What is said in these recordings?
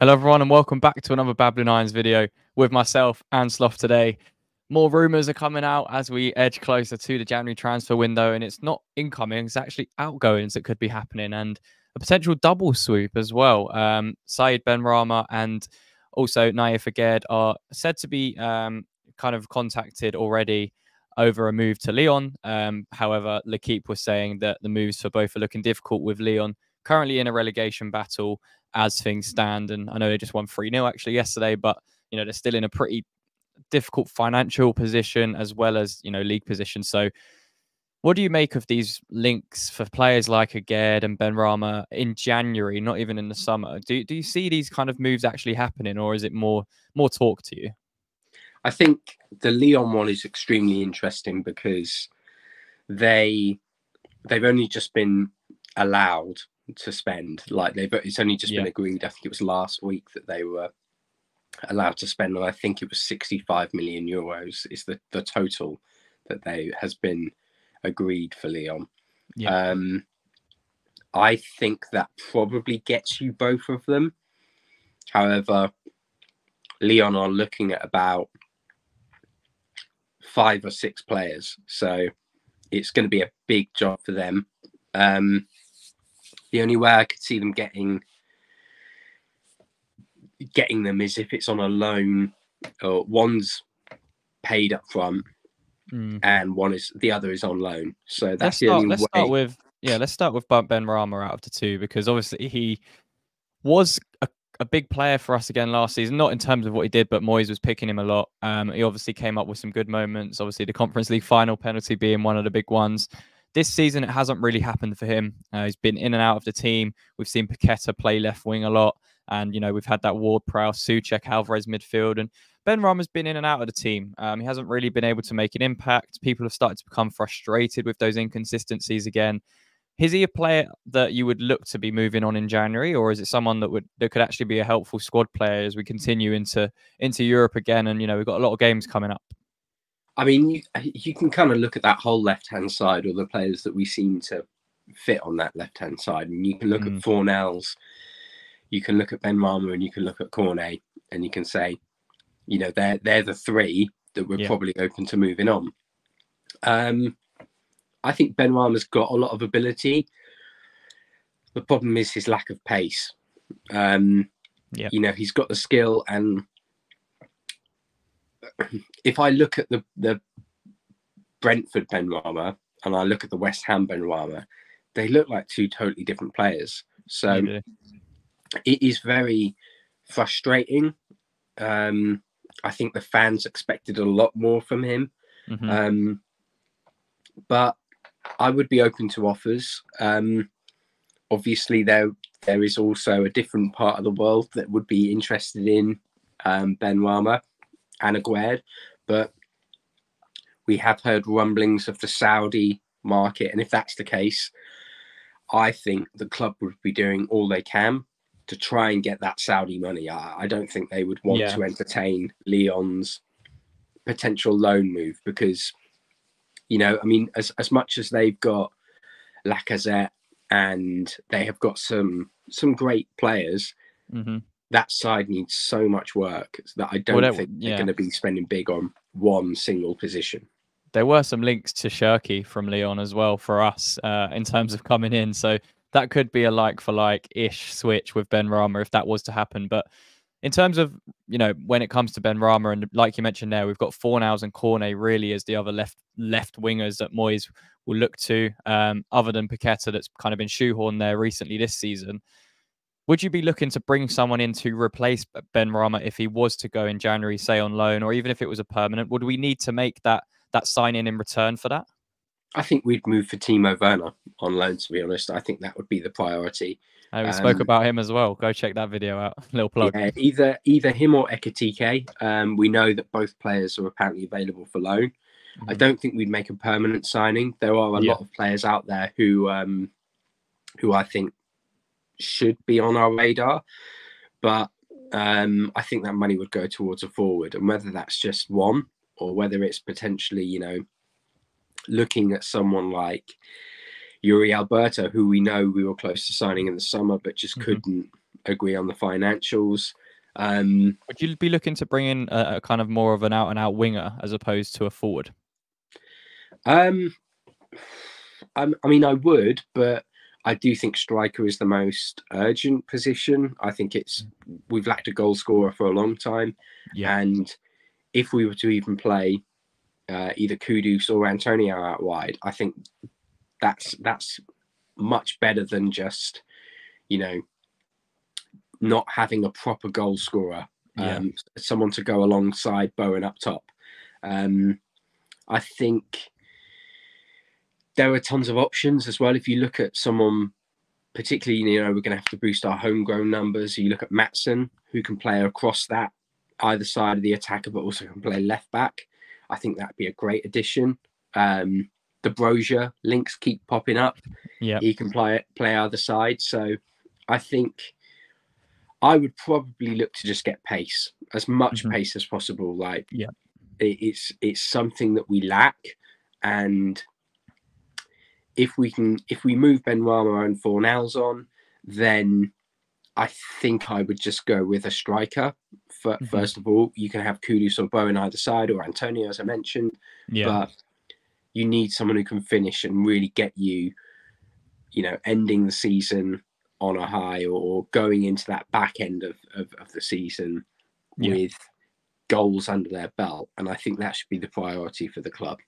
Hello everyone and welcome back to another Babbling Irons video with myself and Sloth today. More rumours are coming out as we edge closer to the January transfer window, and it's not incoming, it's actually outgoings that could be happening, and a potential double swoop as well. Saeed Benrahma and also Nayef Aguerd are said to be kind of contacted already over a move to Lyon. However, L'Équipe was saying that the moves for both are looking difficult, with Lyon currently in a relegation battle as things stand. And I know they just won 3-0 actually yesterday, but you know, they're still in a pretty difficult financial position as well as, you know, league position. So what do you make of these links for players like Aguerd and Benrahma in January, not even in the summer? Do you see these kind of moves actually happening, or is it more talk to you? I think the Lyon one is extremely interesting because they've only just been allowed to spend. Like it's only just been agreed. I think it was last week that they were allowed to spend, and I think it was 65 million euros is the total that has been agreed for Lyon. I think that probably gets you both of them. However, Lyon are looking at about 5 or 6 players, so it's going to be a big job for them. The only way I could see them getting them is if it's on a loan, or one's paid up front and the other is on loan. So that's the only way. Let's start with Benrahma out of the two, because obviously he was a big player for us again last season, not in terms of what he did, but Moyes was picking him a lot. He obviously came up with some good moments, obviously the Conference League final penalty being one of the big ones. This season, it hasn't really happened for him. He's been in and out of the team. We've seen Paqueta play left wing a lot. And, you know, we've had that Ward-Prowse, Souček, Alvarez midfield. And Benrahma's been in and out of the team. He hasn't really been able to make an impact. People have started to become frustrated with those inconsistencies again. Is he a player that you would look to be moving on in January, or is it someone that could actually be a helpful squad player as we continue into Europe again? And, you know, we've got a lot of games coming up. I mean, you can kind of look at that whole left-hand side, or the players that we seem to fit on that left-hand side. And you can look at Fornells, you can look at Benrahma, and you can look at Cornet, and you can say, you know, they're the 3 that we're probably open to moving on. I think Benrahma's got a lot of ability. The problem is his lack of pace. You know, he's got the skill, and if I look at the Brentford Benrahma and I look at the West Ham Benrahma, they look like 2 totally different players. So it is very frustrating. I think the fans expected a lot more from him. But I would be open to offers. Obviously, there is also a different part of the world that would be interested in Benrahma and Aguerd, but we have heard rumblings of the Saudi market, and if that's the case, I think the club would be doing all they can to try and get that Saudi money. I don't think they would want to entertain Lyon's potential loan move, because, you know, I mean, as much as they've got Lacazette and they have got some great players, that side needs so much work that I don't think they're going to be spending big on one single position. There were some links to Shirky from Lyon as well for us in terms of coming in. So that could be a like-for-like-ish switch with Benrahma if that was to happen. But in terms of, you know, when it comes to Benrahma, and like you mentioned there, we've got Fornells and Cornet really as the other left wingers that Moyes will look to, other than Paqueta that's kind of been shoehorned there recently this season. Would you be looking to bring someone in to replace Benrahma if he was to go in January, say on loan, or even if it was a permanent? Would we need to make that sign-in in return for that? I think we'd move for Timo Werner on loan, to be honest. I think that would be the priority. We spoke about him as well. Go check that video out. Little plug. Yeah, either him or Ekitike. We know that both players are apparently available for loan. I don't think we'd make a permanent signing. There are a lot of players out there who I think should be on our radar, but I think that money would go towards a forward, and whether that's just one or whether it's potentially, you know, looking at someone like Yuri Alberto, who we know we were close to signing in the summer, but just couldn't agree on the financials. Would you be looking to bring in a kind of more of an out-and-out winger as opposed to a forward? I mean, I would, but I do think striker is the most urgent position. I think we've lacked a goal scorer for a long time, and if we were to even play either Kudus or Antonio out wide, I think that's much better than just, you know, not having a proper goal scorer, someone to go alongside Bowen up top. I think there are tons of options as well. If you look at someone, particularly, you know, we're going to have to boost our homegrown numbers. You look at Matson, who can play across that either side of the attacker, but also can play left back. I think that'd be a great addition. The Brozier links keep popping up. Yeah, he can play either side. So I think I would probably look to just get pace, as much pace as possible. Like, it's something that we lack, and if we move Benrahma and Fornals on, then I think I would just go with a striker. First of all, you can have Kudus or Bowen either side, or Antonio, as I mentioned. But you need someone who can finish and really get you, you know, ending the season on a high, or going into that back end of the season with goals under their belt. And I think that should be the priority for the club.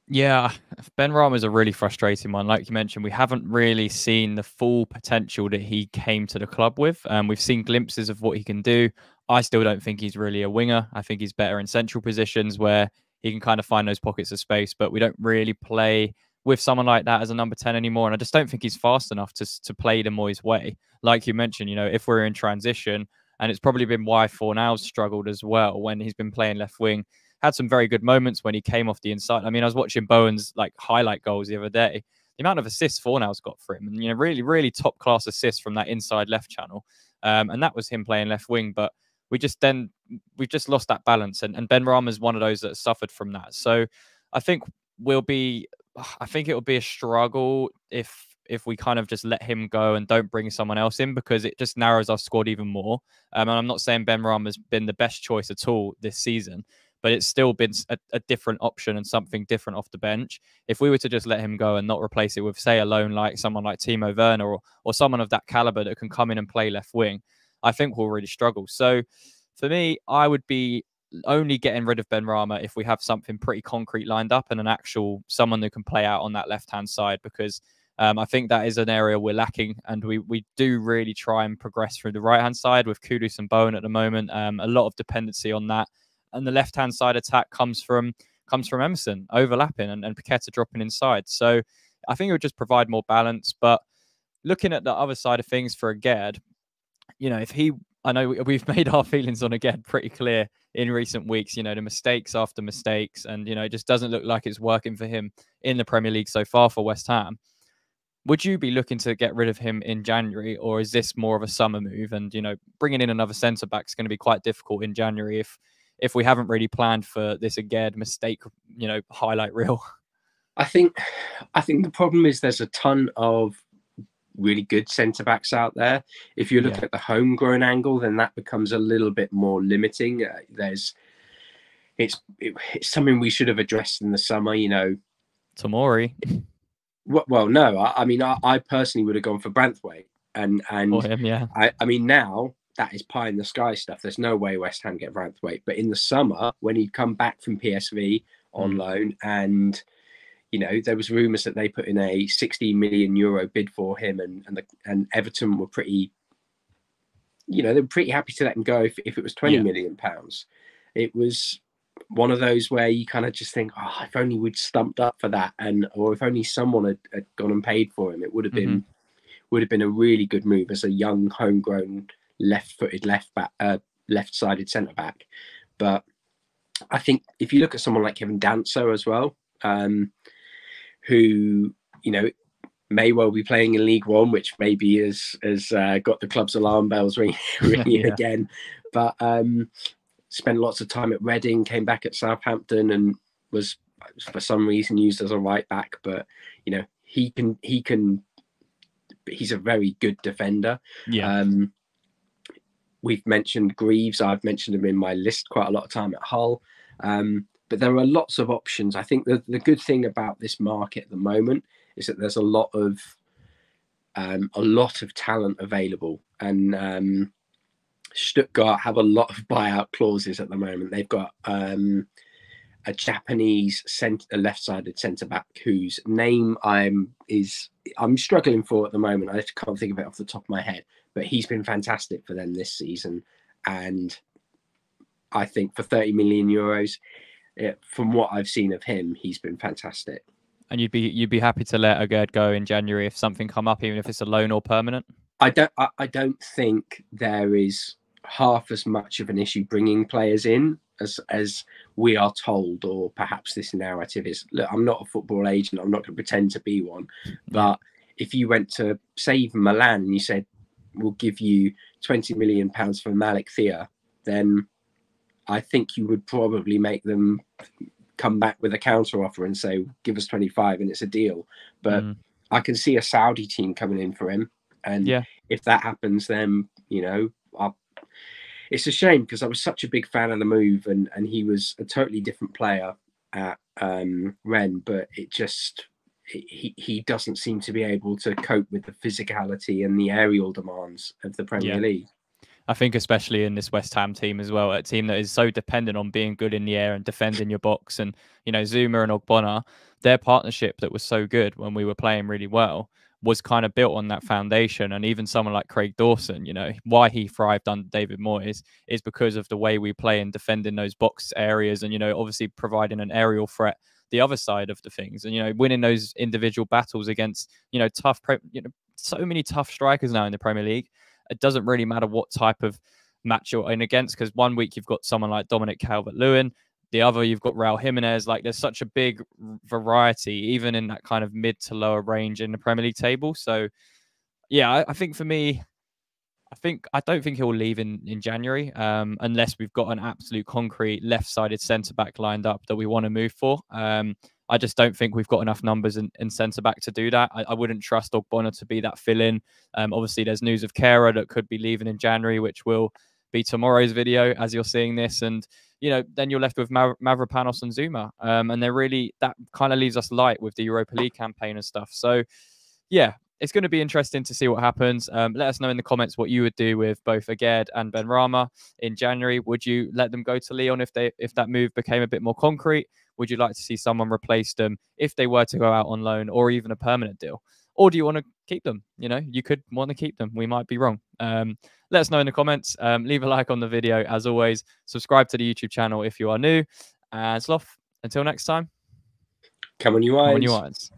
Yeah, Benrahma is a really frustrating one. Like you mentioned, we haven't really seen the full potential that he came to the club with. We've seen glimpses of what he can do. I still don't think he's really a winger. I think he's better in central positions where he can kind of find those pockets of space, but we don't really play with someone like that as a number 10 anymore. And I just don't think he's fast enough to play the Moyes way. Like you mentioned, you know, if we're in transition, and it's probably been why Fornals struggled as well when he's been playing left wing. Had some very good moments when he came off the inside. I mean, I was watching Bowen's like highlight goals the other day. The amount of assists Fornals got for him, and, you know, really, really top class assists from that inside left channel. And that was him playing left wing. But we've just lost that balance. And Benrahma is one of those that suffered from that. So I think it will be a struggle if we kind of just let him go and don't bring someone else in, because it just narrows our squad even more. And I'm not saying Benrahma has been the best choice at all this season, but it's still been a different option and something different off the bench. If we were to just let him go and not replace it with, say, a loan like someone like Timo Werner or someone of that caliber that can come in and play left wing, I think we'll really struggle. So for me, I would be only getting rid of Benrahma if we have something pretty concrete lined up and an actual someone who can play out on that left-hand side, because I think that is an area we're lacking, and we do really try and progress through the right-hand side with Kudus and Bowen at the moment. A lot of dependency on that. And the left-hand side attack comes from Emerson overlapping and Paqueta dropping inside. So I think it would just provide more balance. But looking at the other side of things for Aguerd, you know, I know we've made our feelings on Aguerd pretty clear in recent weeks, you know, the mistakes after mistakes, and, you know, it just doesn't look like it's working for him in the Premier League so far for West Ham. Would you be looking to get rid of him in January, or is this more of a summer move? And, you know, bringing in another centre-back is going to be quite difficult in January if we haven't really planned for this Aguerd mistake, you know, highlight reel. I think the problem is there's a ton of really good centre backs out there. If you look at the homegrown angle, then that becomes a little bit more limiting. It's something we should have addressed in the summer, you know. Tomori. Well, no, I mean, I personally would have gone for Branthwaite, and For him, yeah. I mean, now that is pie in the sky stuff. There's no way West Ham get Branthwaite, but in the summer when he'd come back from PSV on loan, and, you know, there was rumours that they put in a 60 million euro bid for him, and Everton were pretty, you know, they were pretty happy to let him go if it was 20 million pounds. It was one of those where you kind of just think, oh, if only we'd stumped up for that, or if only someone had gone and paid for him, it would have been a really good move as a young homegrown left-footed left-sided centre back. But I think if you look at someone like Kevin Danso as well, who, you know, may well be playing in League One, which maybe has got the club's alarm bells ringing again, but spent lots of time at Reading, came back at Southampton, and was for some reason used as a right back. But, you know, he's a very good defender. we've mentioned Greaves. I've mentioned him in my list quite a lot of time at Hull. But there are lots of options. I think the good thing about this market at the moment is that there's a lot of talent available, and Stuttgart have a lot of buyout clauses at the moment. They've got a Japanese left-sided centre back whose name I'm struggling for at the moment. I can't think of it off the top of my head, but he's been fantastic for them this season, and I think for 30 million euros, from what I've seen of him, he's been fantastic. And you'd be happy to let Aguerd go in January if something come up, even if it's a loan or permanent? I don't think there is half as much of an issue bringing players in as we are told, or perhaps this narrative is. Look, I'm not a football agent. I'm not going to pretend to be one. But if you went to, say, even Milan, and you said, we'll give you £20 million for Malik Thea, then I think you would probably make them come back with a counter offer and say, give us 25 and it's a deal. But I can see a Saudi team coming in for him. And if that happens, then, it's a shame, because I was such a big fan of the move, and he was a totally different player at Rennes, but he doesn't seem to be able to cope with the physicality and the aerial demands of the Premier League. I think especially in this West Ham team as well, a team that is so dependent on being good in the air and defending your box. And, Zuma and Ogbonna, their partnership that was so good when we were playing really well was kind of built on that foundation. And even someone like Craig Dawson, why he thrived under David Moyes is because of the way we play and defending those box areas, and, obviously providing an aerial threat the other side of the things, and, winning those individual battles against, so many tough strikers now in the Premier League. It doesn't really matter what type of match you're in against, because one week you've got someone like Dominic Calvert-Lewin, the other you've got Raul Jimenez. Like, there's such a big variety, even in that kind of mid to lower range in the Premier League table. So, yeah, I think for me, I don't think he'll leave in January, unless we've got an absolute concrete left-sided centre-back lined up that we want to move for. I just don't think we've got enough numbers in centre-back to do that. I wouldn't trust Ogbonna to be that fill-in. Obviously, there's news of Kehrer that could be leaving in January, which will be tomorrow's video as you're seeing this. And, then you're left with Mavropanos and Zuma. And that kind of leaves us light with the Europa League campaign and stuff. So, yeah, it's going to be interesting to see what happens. Let us know in the comments what you would do with both Aguerd and Benrahma in January. Would you let them go to Lyon if that move became a bit more concrete? Would you like to see someone replace them if they were to go out on loan, or even a permanent deal? Or do you want to keep them? You could want to keep them. We might be wrong. Let us know in the comments. Leave a like on the video. As always, subscribe to the YouTube channel if you are new. And Sloth, until next time. Come on, you eyes. Come on, you eyes.